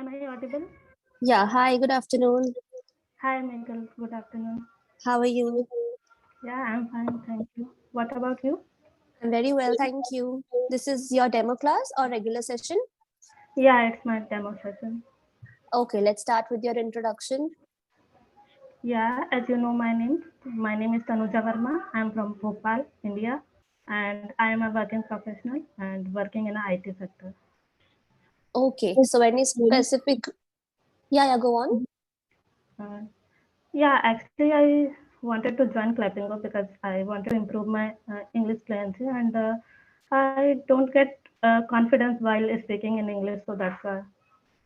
Am I audible? Yeah, hi, good afternoon. Hi, Michael. Good afternoon. How are you? Yeah, I'm fine. Thank you. What about you? I'm very well, thank you. This is your demo class or regular session? Yeah, it's my demo session. Okay, let's start with your introduction. Yeah, as you know my name is Tanuja Varma. I'm from Bhopal, India, and I am a working professional and working in the IT sector. Okay, so any specific, yeah, go on. Uh, yeah, actually, I wanted to join Clapingo because I wanted to improve my English fluency, and I don't get confidence while speaking in English, so that's why.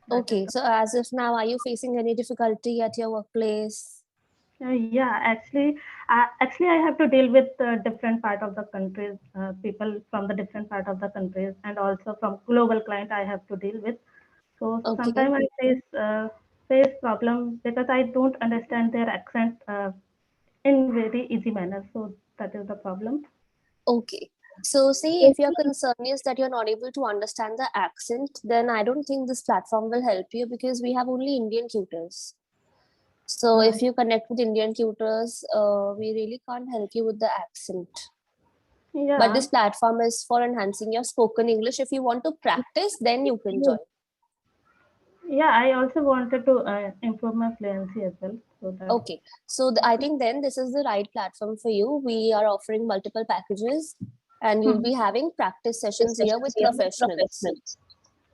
That is Okay, so as of now, are you facing any difficulty at your workplace? Yeah, actually, I have to deal with different part of the countries, people from the different part of the countries, and also from global client I have to deal with. So Okay, sometimes I face problem because I don't understand their accent in very easy manner. So that is the problem. okay. So see, if your concern is that you're not able to understand the accent, then I don't think this platform will help you because we have only Indian tutors. So Uh, if you connect with Indian tutors, we really can't help you with the accent. But yeah, this platform is for enhancing your spoken English. If you want to practice, then you can join. yeah. I also wanted to improve my fluency as well. So that Okay, so I think then this is the right platform for you. We are offering multiple packages and you'll be having practice sessions here with professionals.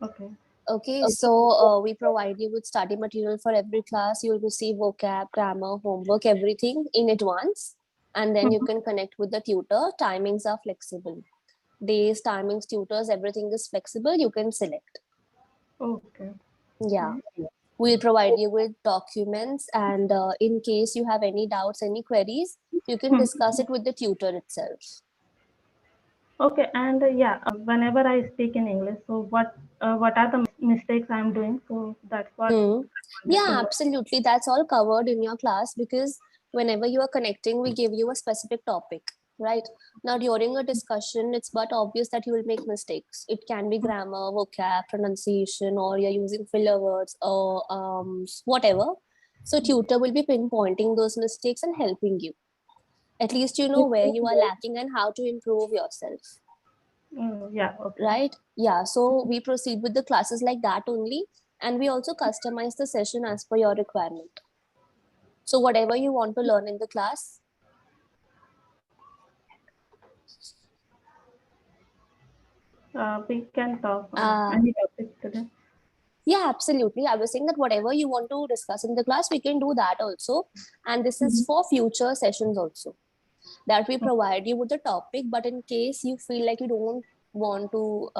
okay, Okay, so we provide you with study material for every class. You'll receive vocab, grammar, homework, everything in advance. And then you can connect with the tutor. Timings are flexible. Days, timings, tutors, everything is flexible. You can select. okay. Yeah. We'll provide you with documents, and in case you have any doubts, any queries, you can discuss it with the tutor itself. Okay, and whenever I speak in English, so what are the mistakes I'm doing? So that's what Hmm. I wanted to Yeah, know. absolutely. That's all covered in your class because whenever you are connecting, we give you a specific topic, right? Now, during a discussion, it's but obvious that you will make mistakes. It can be grammar, vocab, pronunciation, or you're using filler words or whatever. So, tutor will be pinpointing those mistakes and helping you. At least you know where you are lacking and how to improve yourself, Yeah, okay. right? Yeah, so we proceed with the classes like that only, and we also customize the session as per your requirement. So whatever you want to learn in the class. We can talk on uh, any topic today. yeah, absolutely, I was saying that whatever you want to discuss in the class, we can do that also. And this is for future sessions also, that we provide you with the topic, but in case you feel like you don't want to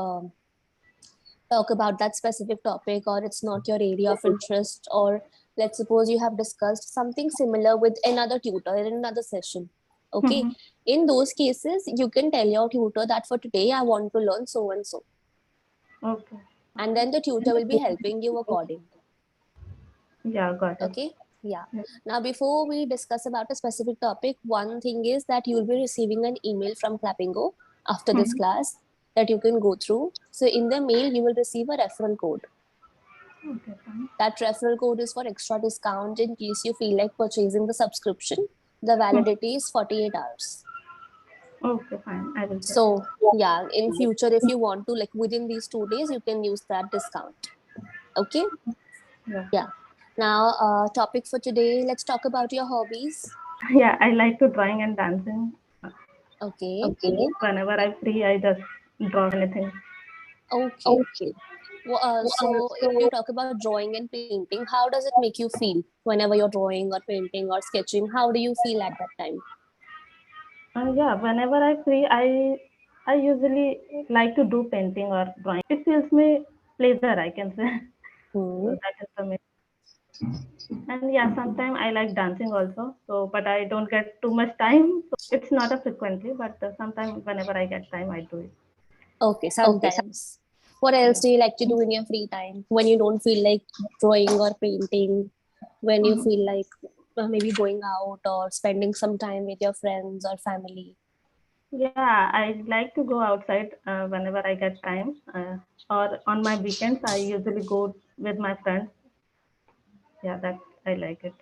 talk about that specific topic, or it's not your area of interest, or let's suppose you have discussed something similar with another tutor in another session. Okay, Mhm. in those cases you can tell your tutor that for today I want to learn so and so, Okay. and then the tutor will be helping you accordingly. Yeah, got it. Okay, yeah. Yeah. Now before we discuss about a specific topic, one thing is that you'll be receiving an email from Clapingo after this Mhm. class that you can go through. So in the mail you will receive a referral code. Okay, fine. That referral code is for extra discount in case you feel like purchasing the subscription. The validity is 48 hours. Okay, fine. I will check. So yeah, in future, if you want to, like within these 2 days, you can use that discount. Okay. Yeah. Yeah. Now, topic for today, let's talk about your hobbies. Yeah, I like to drawing and dancing. Okay. Whenever I'm free, I just draw anything. Okay. Well, so if you talk about drawing and painting, how does it make you feel whenever you're drawing or painting or sketching? How do you feel at that time? Yeah, whenever I'm free, I usually like to do painting or drawing. It feels me pleasure, I can say. So Hmm. that is the main. And yeah, sometimes I like dancing also. So, but I don't get too much time. So it's not a frequently, but sometimes whenever I get time, I do it. Okay, sometimes. What else Yeah. do you like to do in your free time when you don't feel like drawing or painting? When you Mhm. feel like maybe going out or spending some time with your friends or family? Yeah, I like to go outside whenever I get time, or on my weekends. I usually go with my friends. Yeah, that I like it.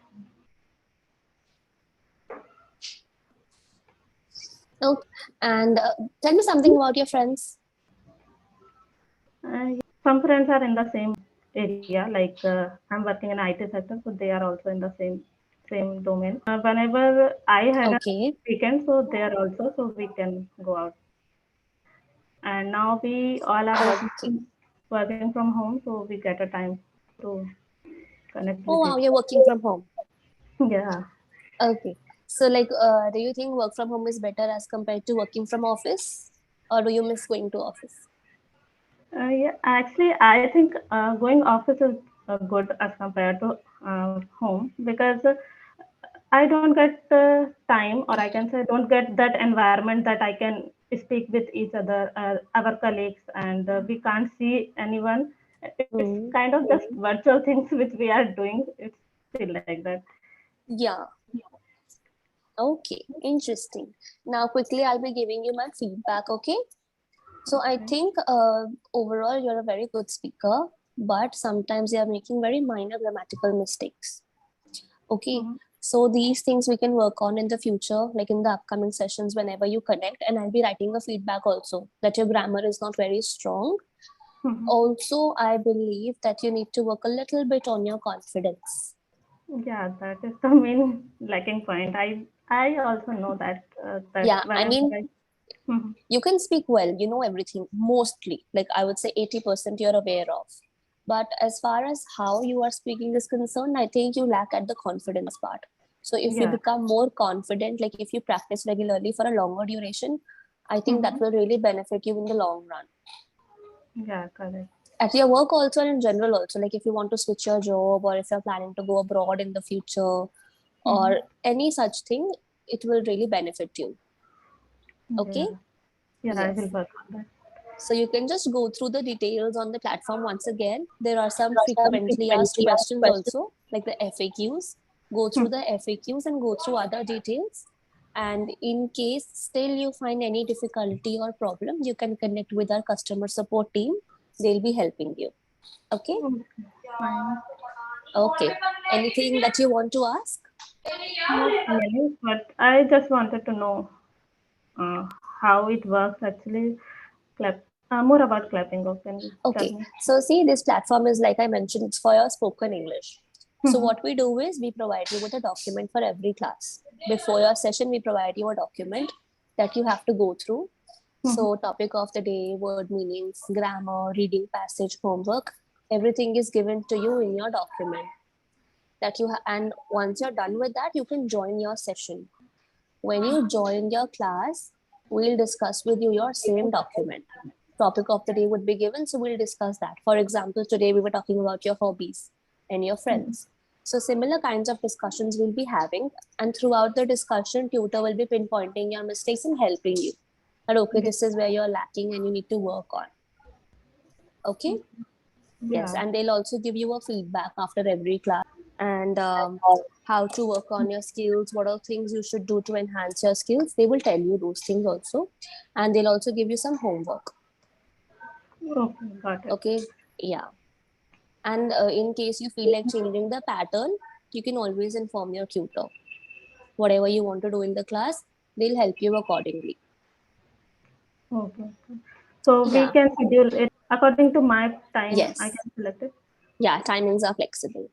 Okay. And tell me something about your friends. Yeah, some friends are in the same area. Like I'm working in IT sector, so they are also in the same domain. Whenever I had a Okay. weekend, so they are also, so we can go out. And now we all are Okay. working from home, so we get a time to connect Oh, with wow, each you're working from home. other. Yeah. Okay. So, like, do you think work from home is better as compared to working from office, or do you miss going to office? Yeah, actually, I think going office is good as compared to home because I don't get time, or I can say, don't get that environment that I can speak with each other, our colleagues, and we can't see anyone. It's Hmm. kind of just virtual things which we are doing. It's still like that. Yeah. Okay. Interesting. Now, quickly, I'll be giving you my feedback. Okay. So, I Okay. think overall, you're a very good speaker, but sometimes you are making very minor grammatical mistakes. Okay. Mhm. So, these things we can work on in the future, like in the upcoming sessions, whenever you connect. And I'll be writing a feedback also that your grammar is not very strong. Mhm. Also, I believe that you need to work a little bit on your confidence. Yeah, that is the main lacking point. I also know that that Yeah, I whenever mean, I. Mhm. you can speak well, you know everything, mostly. Like I would say 80% you're aware of. But as far as how you are speaking is concerned, I think you lack at the confidence part. So if you Yeah. become more confident, like if you practice regularly for a longer duration, I think that Mhm. will really benefit you in the long run. Yeah, correct. At your work also and in general also, like if you want to switch your job or if you're planning to go abroad in the future Mhm. or any such thing, it will really benefit you. Okay. Yeah. Yeah, I will Yes. work on that. So you can just go through the details on the platform once again. There are some frequently asked questions also, like the FAQs. Go through the FAQs and go through other details. And in case still you find any difficulty or problem, you can connect with our customer support team. They'll be helping you. Okay. Okay, fine. Okay. Anything that you want to ask? Not really, but I just wanted to know uh, how it works actually. More about Clapingo. Can you tell Okay. me? So see, this platform is like I mentioned, it's for your spoken English. So Mhm. what we do is we provide you with a document for every class. Before your session, we provide you a document that you have to go through. Mhm. So topic of the day, word meanings, grammar, reading passage, homework, everything is given to you in your document that and once you're done with that, you can join your session. When you join your class, we'll discuss with you your same document. Topic of the day would be given, so we'll discuss that. For example, today we were talking about your hobbies and your friends. So similar kinds of discussions we'll be having, and throughout the discussion, tutor will be pinpointing your mistakes and helping you. That okay, Yeah. this is where you're lacking and you need to work on. Okay. Yes, Yeah. and they'll also give you a feedback after every class and how to work on your skills, what are things you should do to enhance your skills. They will tell you those things also, and they'll also give you some homework. Okay, got it. Okay, yeah. And in case you feel like changing the pattern, you can always inform your tutor. Whatever you want to do in the class, they'll help you accordingly. Okay. Okay. So we Yeah, can schedule it according to my time. I yes. can select it. Yeah, timings are flexible.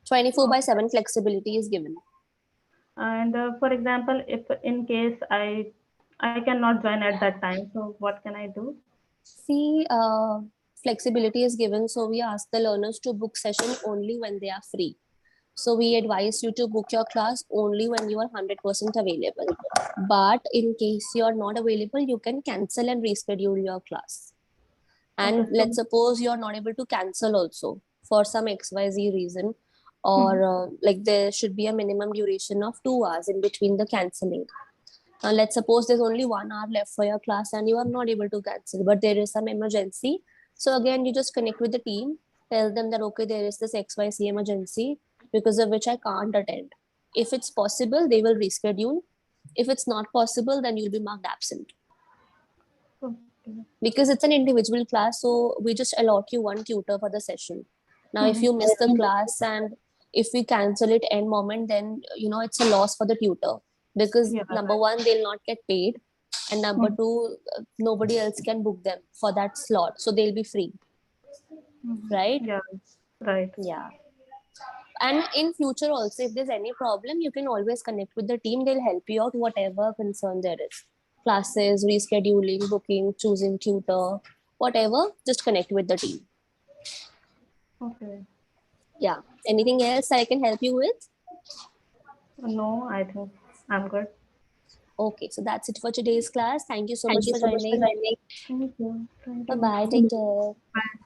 24 by Okay. 7 flexibility is given. And for example, if in case I cannot join at that time, so what can I do? See, flexibility is given, so we ask the learners to book session only when they are free. So we advise you to book your class only when you are 100% available. But in case you are not available, you can cancel and reschedule your class. Okay. And So. let's suppose you are not able to cancel also for some XYZ reason, or Mhm. like there should be a minimum duration of 2 hours in between the canceling. Let's suppose there's only 1 hour left for your class and you are not able to cancel, but there is some emergency. So again, you just connect with the team, tell them that okay, there is this XYZ emergency because of which I can't attend. If it's possible, they will reschedule. If it's not possible, then you'll be marked absent. Okay. Because it's an individual class, so we just allot you one tutor for the session. Now, if Mhm. you miss the class and if we cancel it end moment, then it's a loss for the tutor, because Yeah, number right. one, they'll not get paid, and number Mhm. two, nobody else can book them for that slot, so they'll be free, Mhm. right? Yeah, right. Yeah. And in future also, if there's any problem, you can always connect with the team. They'll help you out whatever concern there is. Classes, rescheduling, booking, choosing tutor, whatever, just connect with the team. Okay. Yeah. Anything else I can help you with? No, I think I'm good. Okay, so that's it for today's class. Thank you so Thank much you for so much for joining. joining. Thank you. Thank Bye you. bye. Take care. Bye.